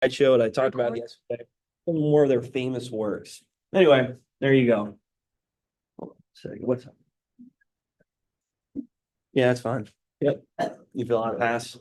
show that I talked about yesterday. Some more of their famous works. Anyway, there you go. What's up? Yeah, that's fine. Yep. You fill out a pass.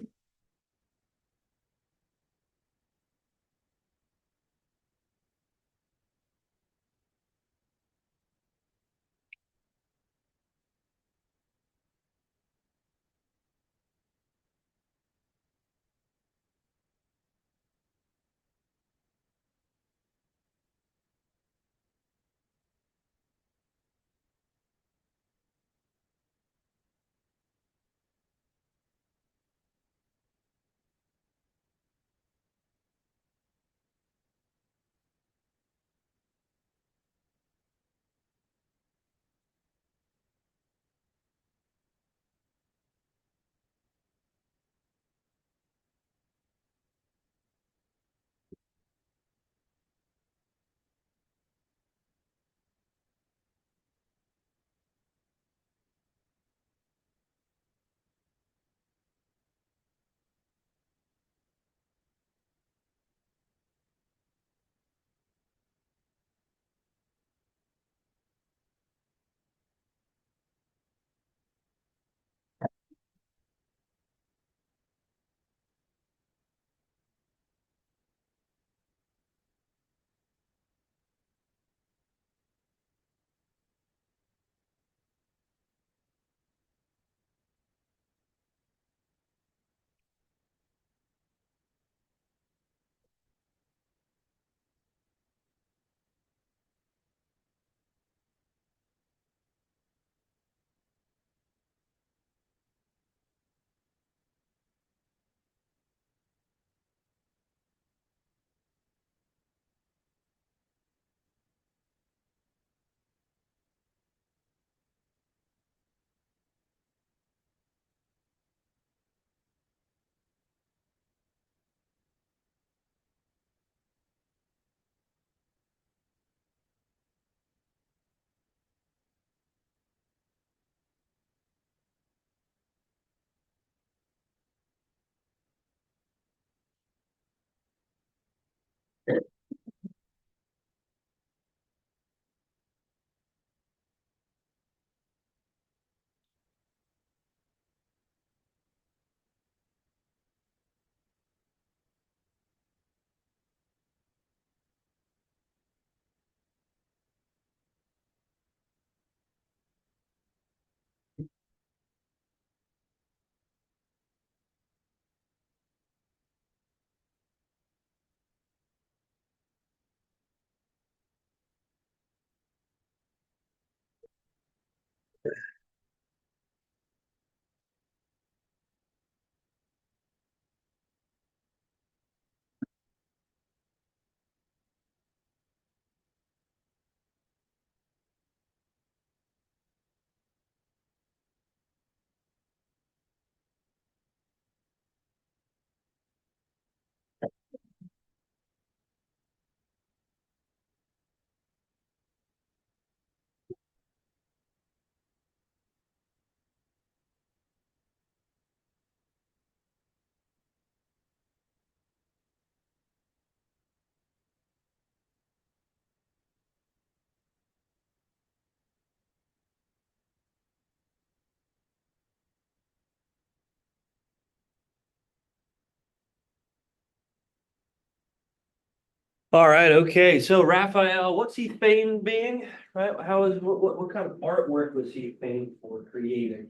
All right, okay. So Raphael, what's he famed being? Right? What kind of artwork was he famed for creating?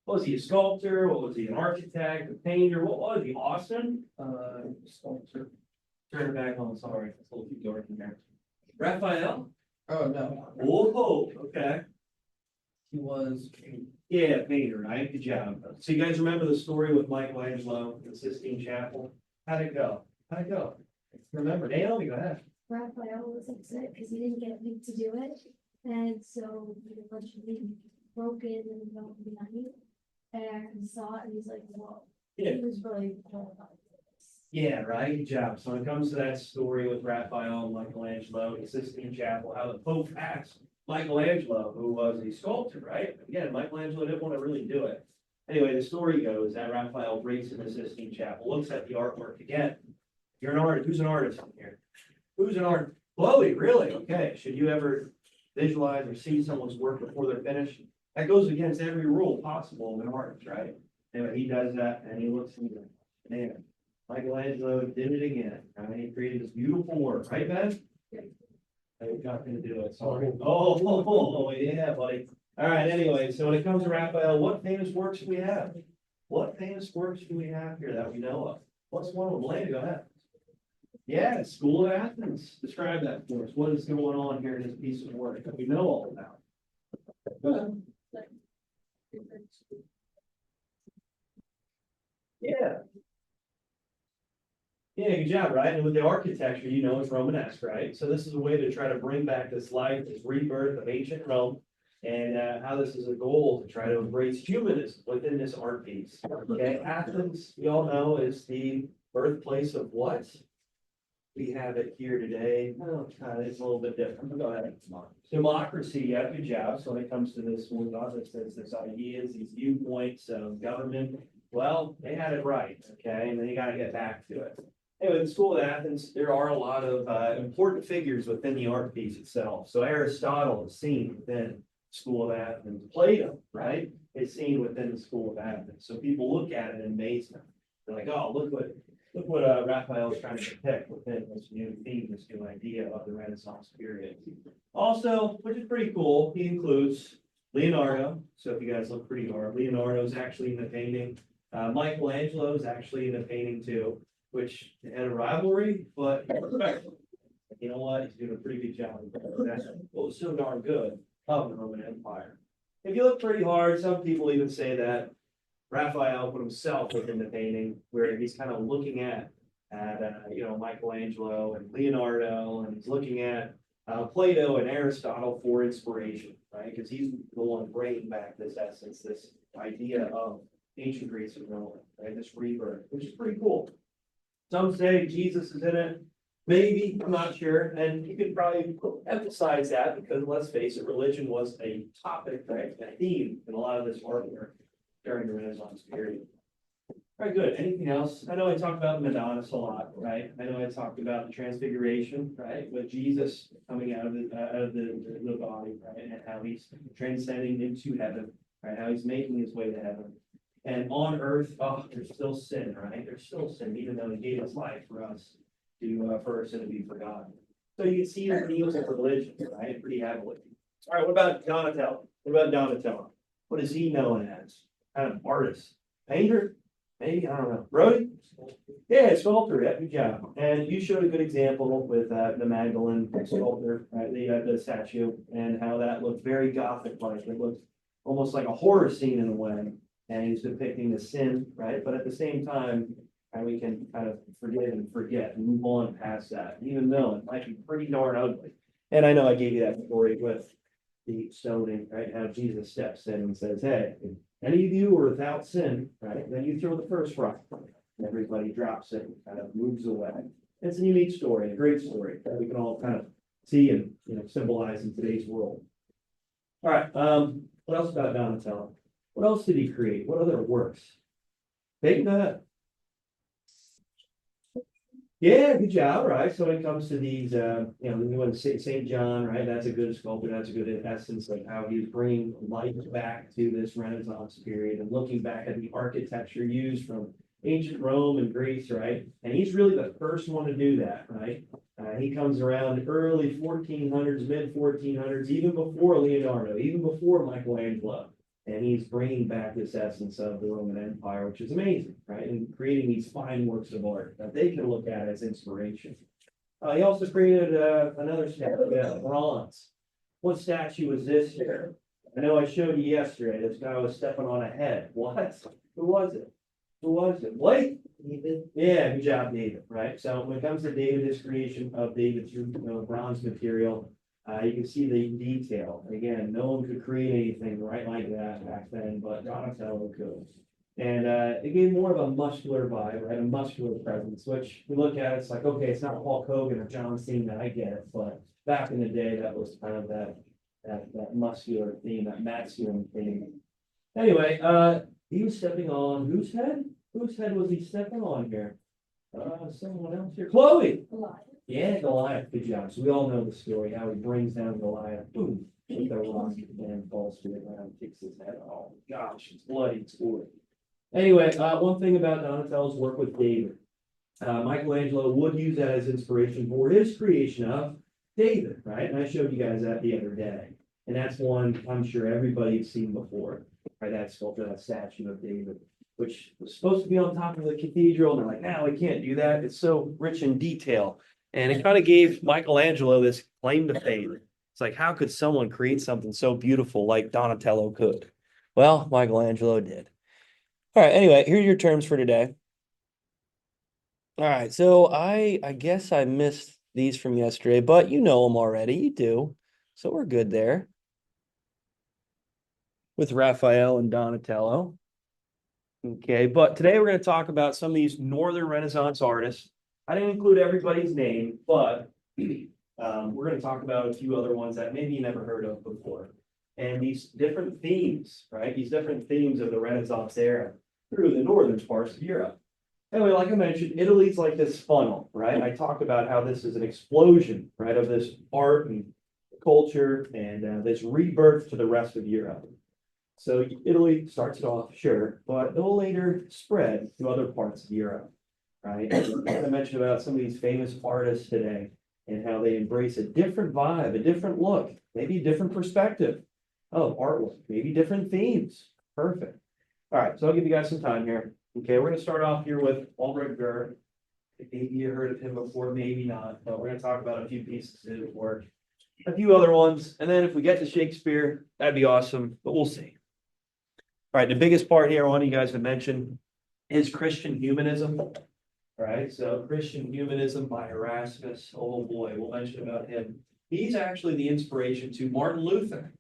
Was he a sculptor? What was he, an architect, a painter? What was he? Austin? Sculptor. Turn it back on, sorry. It's a little too dark in there. Raphael? Oh, no. Oh, okay. He was. Yeah, painter, right? Good job. So you guys remember the story with Michelangelo in the Sistine Chapel? How'd it go? How'd it go? Remember, Naomi, go ahead. Raphael was upset because he didn't get paid to do it. And so he eventually broke in and went behind it and saw it and he's like, whoa. Yeah. He was really horrified with this. Yeah, right. Good job. So when it comes to that story with Raphael and Michelangelo, the Sistine Chapel, how the Pope asked Michelangelo, who was a sculptor, right? Again, Michelangelo didn't want to really do it. Anyway, the story goes that Raphael breaks in the Sistine Chapel, looks at the artwork again, You're an artist. Who's an artist in here? Who's an artist? Chloe, really? Okay. Should you ever visualize or see someone's work before they're finished? That goes against every rule possible in art, right? Anyway, he does that and he looks and goes, man, Michelangelo did it again. I mean, he created this beautiful work, right, Ben? I'm not gonna do it, sorry. Oh, yeah, buddy. All right, anyway, so when it comes to Raphael, what famous works do we have? What famous works do we have here that we know of? What's one of them? Lane, go ahead. Yeah, School of Athens. Describe that for us. What is going on here in this piece of work that we know all about? Yeah. Yeah, good job, right? And with the architecture, you know, it's Romanesque, right? So this is a way to try to bring back this life, this rebirth of ancient Rome. And how this is a goal to try to embrace humanism within this art piece. Okay, Athens, we all know, is the birthplace of what? We have it here today. Well, it's a little bit different, but go ahead. Democracy, yeah, good job. So when it comes to this, this ideas, these viewpoints of government, well, they had it right, okay, and then you gotta get back to it. Anyway, the School of Athens, there are a lot of important figures within the art piece itself. So Aristotle is seen within School of Athens. Plato, right, is seen within the School of Athens. So people look at it in amazement. They're like, oh, look what Raphael is trying to depict within this new theme, this new idea of the Renaissance period. Also, which is pretty cool, he includes Leonardo. So if you guys look pretty hard, Leonardo is actually in the painting. Michelangelo is actually in the painting too, which had a rivalry, but you know what? He's doing a pretty good job. That's what was so darn good of the Roman Empire. If you look pretty hard, some people even say that Raphael put himself within the painting, where he's kind of looking at Michelangelo and Leonardo, and he's looking at Plato and Aristotle for inspiration, right? Because he's the one bringing back this essence, this idea of ancient Greece and Rome, right? This rebirth, which is pretty cool. Some say Jesus is in it. Maybe, I'm not sure, and you could probably emphasize that because let's face it, religion was a topic, right, a theme in a lot of this artwork during the Renaissance period. All right, good. Anything else? I know I talked about the Madonnas a lot, right? I know I talked about the Transfiguration, right, with Jesus coming out of the body, right, and how he's transcending into heaven, right, how he's making his way to heaven. And on earth, oh, there's still sin, right? There's still sin, even though he gave his life for us for our sin to be forgotten. So you can see the themes of religion, right? Pretty heavily. All right, what about Donatello? What about Donatello? What is he known as? Kind of artist, painter, maybe, I don't know. Brody? Yeah, sculptor. Yeah, good job. And you showed a good example with the Magdalene sculptor, right? The statue, and how that looked very Gothic-like. It looked almost like a horror scene in a way. And he's depicting the sin, right? But at the same time, we can kind of forgive and forget and move on past that, even though it might be pretty darn ugly. And I know I gave you that story with the stoning, right? How Jesus steps in and says, hey, if any of you are without sin, right? Then you throw the first rock. And everybody drops it and kind of moves away. It's a unique story, a great story that we can all kind of see and symbolize in today's world. All right, what else about Donatello? What else did he create? What other works? Take that. Yeah, good job, right? So when it comes to these, when St. John, right? That's a good sculpture. That's a good essence of how he's bringing life back to this Renaissance period and looking back at the architecture used from ancient Rome and Greece, right? And he's really the first one to do that, right? He comes around early 1400s, mid 1400s, even before Leonardo, even before Michelangelo. And he's bringing back this essence of the Roman Empire, which is amazing, right? And creating these fine works of art that they can look at as inspiration. He also created another statue, bronze. What statue was this here? I know I showed you yesterday. This guy was stepping on a head. What? Who was it? Who was it? Blake? David. Yeah, good job, David. Right. So when it comes to David, his creation of David's bronze material. You can see the detail. Again, no one could create anything right like that back then, but Donatello could. And it gave more of a muscular vibe, right? A muscular presence, which we look at, it's like, okay, it's not Hulk Hogan or John Cena, I get it. But back in the day, that was kind of that muscular theme, that masculine theme. Anyway, he was stepping on whose head? Whose head was he stepping on here? Someone else here, Chloe. Goliath. Yeah, Goliath, good job. So we all know the story, how he brings down Goliath, boom, with the rock and falls to the ground, kicks his head. Oh gosh, it's bloody, it's gory. Anyway, one thing about Donatello's work with David. Michelangelo would use that as inspiration for his creation of David, right? And I showed you guys that the other day. And that's one I'm sure everybody's seen before, right? That sculpture, that statue of David, which was supposed to be on top of the cathedral. And they're like, no, we can't do that. It's so rich in detail. And it kind of gave Michelangelo this claim to fame. It's like, how could someone create something so beautiful like Donatello could? Well, Michelangelo did. All right, anyway, here are your terms for today. All right, so I guess I missed these from yesterday, but you know them already. You do. So we're good there with Raphael and Donatello. Okay, but today we're going to talk about some of these Northern Renaissance artists. I didn't include everybody's name, but we're going to talk about a few other ones that maybe you never heard of before. And these different themes, right? These different themes of the Renaissance era through the northern parts of Europe. Anyway, like I mentioned, Italy's like this funnel, right? I talked about how this is an explosion, right, of this art and culture and this rebirth to the rest of Europe. So Italy starts it off, sure, but it'll later spread to other parts of Europe, right? I mentioned about some of these famous artists today and how they embrace a different vibe, a different look, maybe a different perspective of artwork, maybe different themes. Perfect. All right, so I'll give you guys some time here. Okay, we're gonna start off here with Ulrich Gerd. Maybe you heard of him before, maybe not, but we're gonna talk about a few pieces of his work, a few other ones, and then if we get to Shakespeare, that'd be awesome, but we'll see. All right, the biggest part here I want you guys to mention is Christian humanism. All right, so Christian humanism by Erasmus. Oh boy, we'll mention about him. He's actually the inspiration to Martin Luther.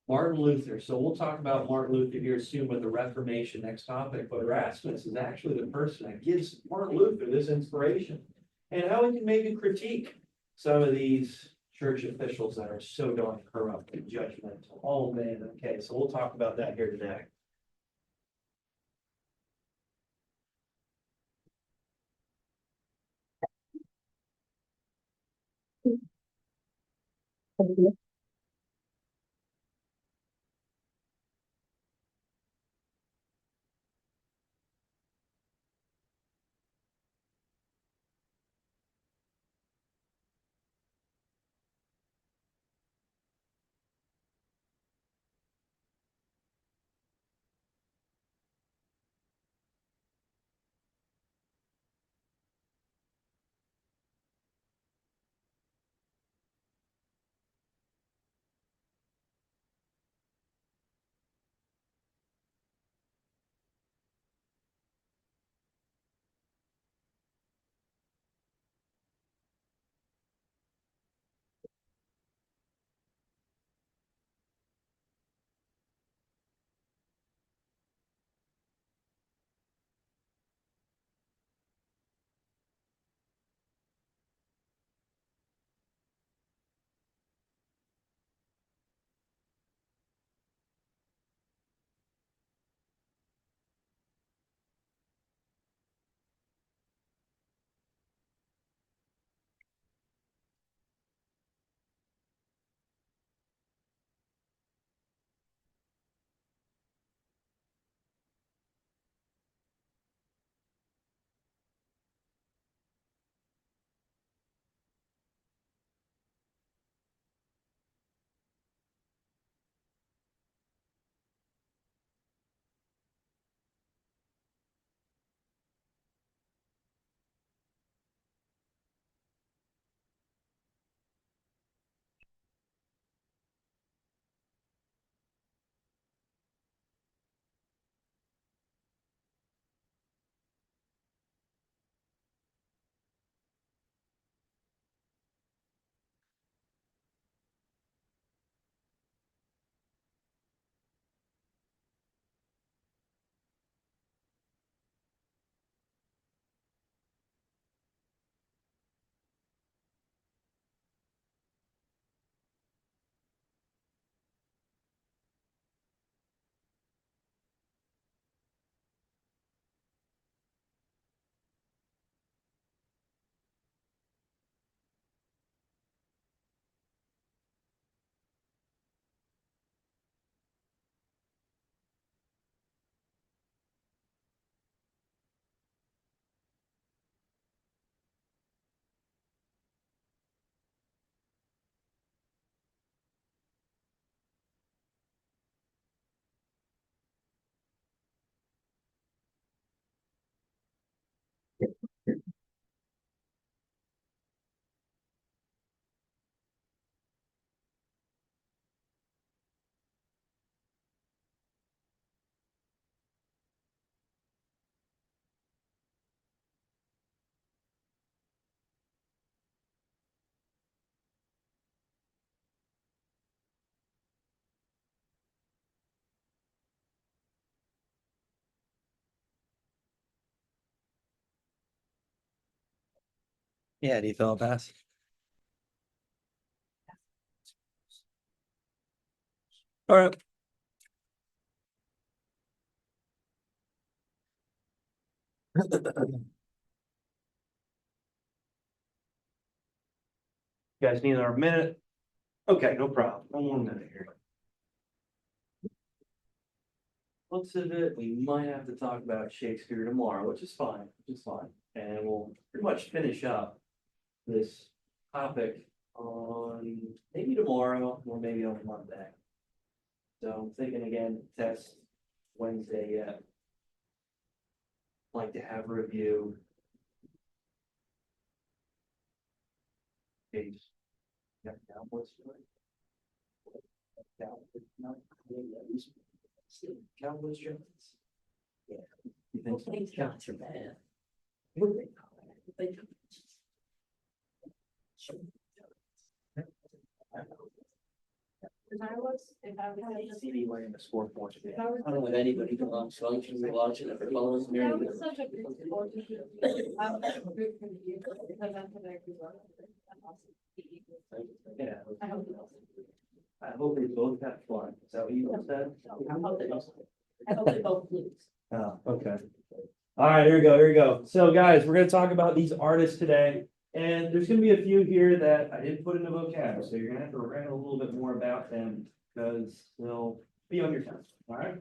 Martin Luther. So we'll talk about Martin Luther here soon with the Reformation next topic. But Erasmus is actually the person that gives Martin Luther this inspiration and how he can maybe critique some of these church officials that are so darn corrupt and judgmental. Oh man, okay, so we'll talk about that here today. Yeah, do you feel a pass? All right. You guys need another minute? Okay, no problem. One more minute here. Looks of it, we might have to talk about Shakespeare tomorrow, which is fine, And we'll pretty much finish up this topic on maybe tomorrow or maybe on Monday. So I'm thinking again, test Wednesday yet. Like to have a review. Page. Yeah, what's Cowboys Jones. Yeah. You think so? Counts are bad. CD wearing the scoreboard today. I don't know if anybody can watch, so I'm just watching it for follows me. That was such a good sport. Yeah. I hope I hope they both have fun. Is that what you said? I hope they both lose. Oh, okay. All right, here we go. So guys, we're gonna talk about these artists today. And there's gonna be a few here that I didn't put in the vocab, so you're gonna have to write a little bit more about them because they'll be on your test, all right?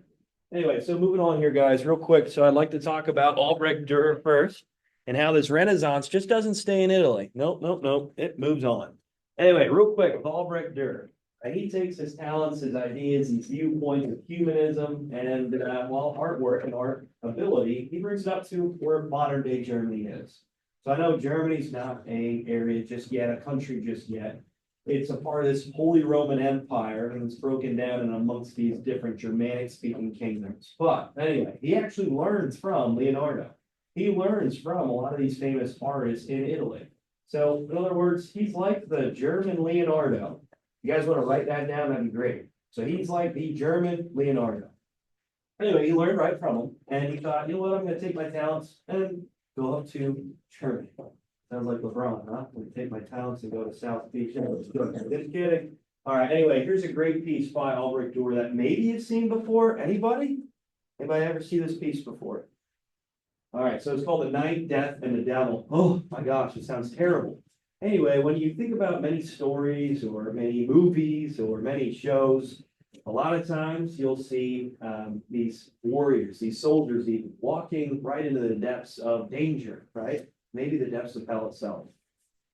Anyway, so moving on here, guys, real quick. So I'd like to talk about Albrecht Dürer first and how this Renaissance just doesn't stay in Italy. Nope. It moves on. Anyway, real quick with Albrecht Dürer. He takes his talents, his ideas, his viewpoints of humanism, and while artwork and art ability, he brings it up to where modern day Germany is. So I know Germany's not a area just yet, a country just yet. It's a part of this Holy Roman Empire, and it's broken down in amongst these different Germanic-speaking kingdoms. But anyway, he actually learns from Leonardo. He learns from a lot of these famous artists in Italy. So in other words, he's like the German Leonardo. You guys want to write that down? That'd be great. So he's like the German Leonardo. Anyway, he learned right from him, and he thought, you know what, I'm going to take my talents and go up to Germany. Sounds like LeBron, huh? I'm going to take my talents and go to South Beach. Just kidding. All right, anyway, here's a great piece by Albrecht Dürer that maybe you've seen before. Anybody? Anybody ever see this piece before? All right, so it's called The Night, Death, and the Devil. Oh my gosh, it sounds terrible. Anyway, when you think about many stories or many movies or many shows, a lot of times you'll see these warriors, these soldiers even walking right into the depths of danger, right? Maybe the depths of hell itself.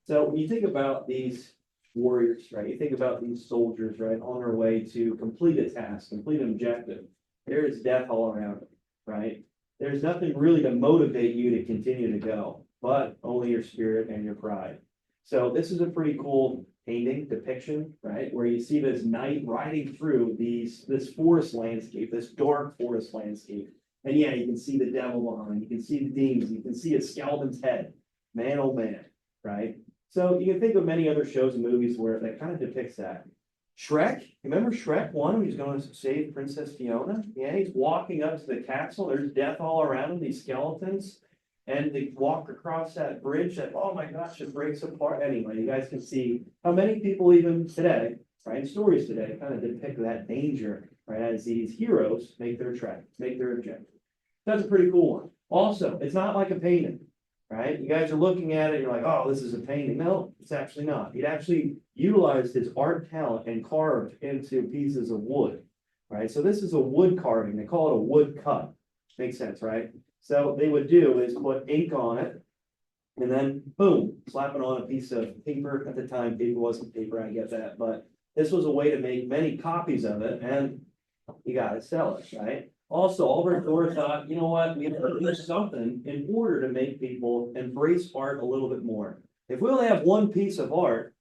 So when you think about these warriors, right? You think about these soldiers, right? On their way to complete a task, complete an objective. There is death all around them, right? There's nothing really to motivate you to continue to go, but only your spirit and your pride. So this is a pretty cool painting depiction, right? Where you see this knight riding through this forest landscape, this dark forest landscape. And yeah, you can see the devil behind, you can see the demons, you can see a skeleton's head. Man, oh man, right? So you can think of many other shows and movies where that kind of depicts that. Shrek, remember Shrek 1, when he's going to save Princess Fiona? Yeah, he's walking up to the castle, there's death all around him, these skeletons. And they walk across that bridge that, oh my gosh, it breaks apart. Anyway, you guys can see how many people even today, right, in stories today, kind of depict that danger, right, as these heroes make their trek, make their objective. That's a pretty cool one. Also, it's not like a painting, right? You guys are looking at it, you're like, oh, this is a painting. No, it's actually not. He'd actually utilized his art talent and carved into pieces of wood, right? So this is a wood carving. They call it a wood cut. Makes sense, right? So what they would do is put ink on it and then boom, slap it on a piece of paper. At the time, paper wasn't paper, I get that, but this was a way to make many copies of it and you gotta sell it, right? Also, Albrecht Dürer thought, you know what, we have to do something in order to make people embrace art a little bit more. If we only have one piece of art,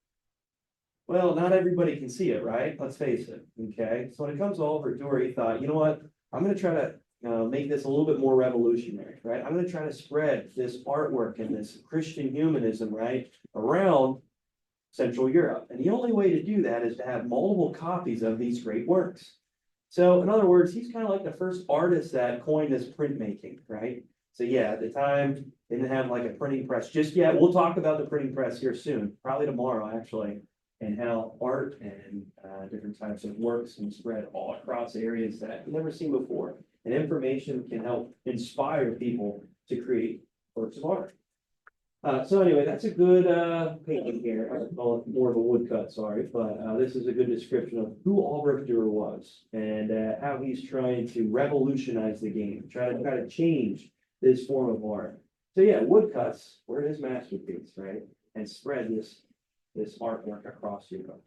well, not everybody can see it, right? Let's face it, okay? So when it comes to Albrecht Dürer, he thought, you know what, I'm gonna try to make this a little bit more revolutionary, right? I'm going to try to spread this artwork and this Christian humanism, right, around Central Europe. And the only way to do that is to have multiple copies of these great works. So in other words, he's kind of like the first artist that coined this printmaking, right? So yeah, at the time, They didn't have like a printing press just yet. We'll talk about the printing press here soon, probably tomorrow, actually, and how art and different types of works can spread all across areas that you've never seen before. And information can help inspire people to create works of art. So anyway, that's a good painting here. I call it more of a woodcut, sorry, but this is a good description of who Albrecht Dürer was and how he's trying to revolutionize the game, try to change this form of art. So yeah, woodcuts were his masterpiece, right? And spread this artwork across Europe.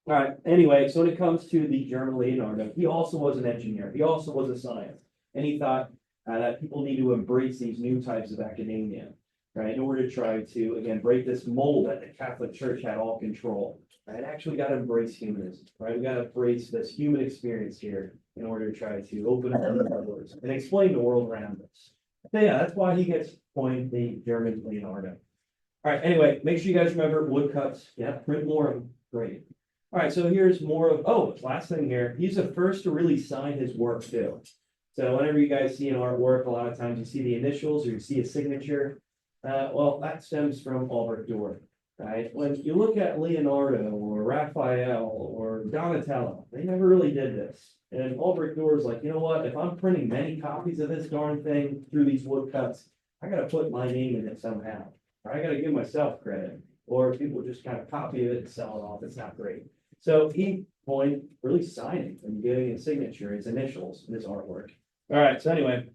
All right, anyway, so when it comes to the German Leonardo, he also was an engineer. He also was a scientist. And he thought that people need to embrace these new types of academia, right? In order to try to, again, break this mold that the Catholic Church had all control. Right? Actually got to embrace humanism, right? We got to embrace this human experience here in order to try to open up our doors and explain the world around us. So yeah, that's why he gets coined the German Leonardo. All right, anyway, make sure you guys remember woodcuts. Yeah, print more of them. Great. All right, so here's more of, last thing here. He's the first to really sign his work too. So whenever you guys see an artwork, a lot of times you see the initials or you see a signature. Well, that stems from Albrecht Dürer, right? When you look at Leonardo or Raphael or Donatello, they never really did this. And Albrecht Dürer is like, you know what? If I'm printing many copies of this darn thing through these woodcuts, I got to put my name in it somehow. Or I got to give myself credit. Or if people just kind of copy it and sell it off, it's not great. So he coined really signing and giving a signature, his initials, in his artwork. All right, so anyway,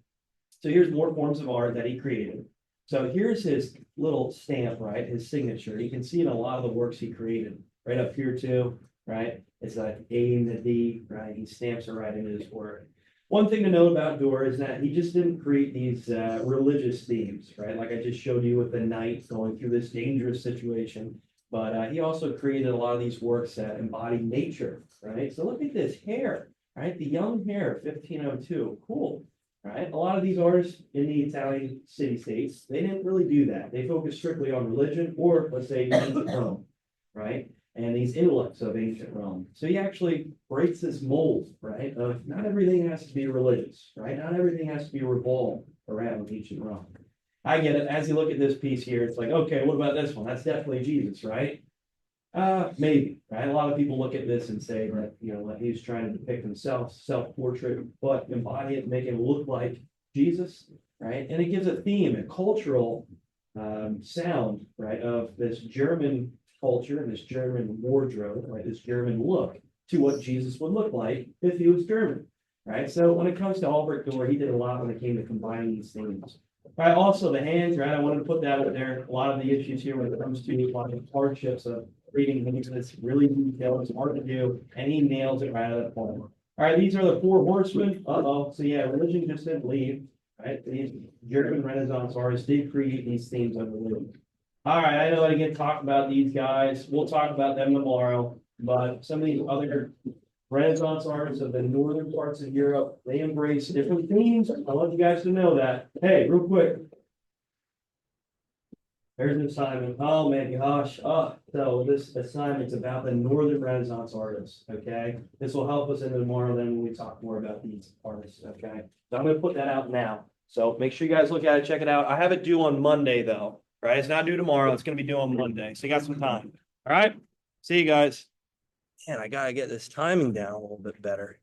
so here's more forms of art that he created. So here's his little stamp, right? His signature. You can see in a lot of the works he created, right up here too, right? It's like A and the D, right? He stamps it right into his work. One thing to know about Dürer is that he just didn't create these religious themes, right? Like I just showed you with the knight going through this dangerous situation. But he also created a lot of these works that embody nature, right? So look at this hair, right? The young hair, 1502, cool. Right, a lot of these artists in the Italian city-states, they didn't really do that. They focused strictly on religion or, let's say, ancient Rome, right? And these intellects of ancient Rome. So he actually breaks this mold, right? Of not everything has to be religious, right? Not everything has to be revolved around ancient Rome. I get it. As you look at this piece here, it's like, okay, what about this one? That's definitely Jesus, right? Maybe, right? A lot of people look at this and say that, you know, that he's trying to depict himself, self-portrait, but embody it, make it look like Jesus, right? And it gives a theme, a cultural sound, right, of this German culture and this German wardrobe, right, this German look to what Jesus would look like if he was German, right? So when it comes to Albrecht Dürer, he did a lot when it came to combining these things. All right, also the hands, right? I wanted to put that out there. A lot of the issues here when it comes to a lot of hardships of reading things that's really detailed, it's hard to do, and he nails it right out of the point. All right, these are the four horsemen. So yeah, religion just didn't leave, right? These German Renaissance artists did create these themes of religion. All right, I know I didn't talk about these guys. We'll talk about them tomorrow, but some of these other Renaissance artists of the northern parts of Europe, they embrace different themes. I want you guys to know that. Hey, real quick. There's an assignment. Oh man, gosh. So this assignment's about the Northern Renaissance artists. Okay. This will help us in tomorrow then when we talk more about these artists. Okay. So I'm going to put that out now. So make sure you guys look at it, check it out. I have it due on Monday though. Right? It's not due tomorrow. It's going to be due on Monday. So you got some time. All right. See you guys. Man, I gotta get this timing down a little bit better.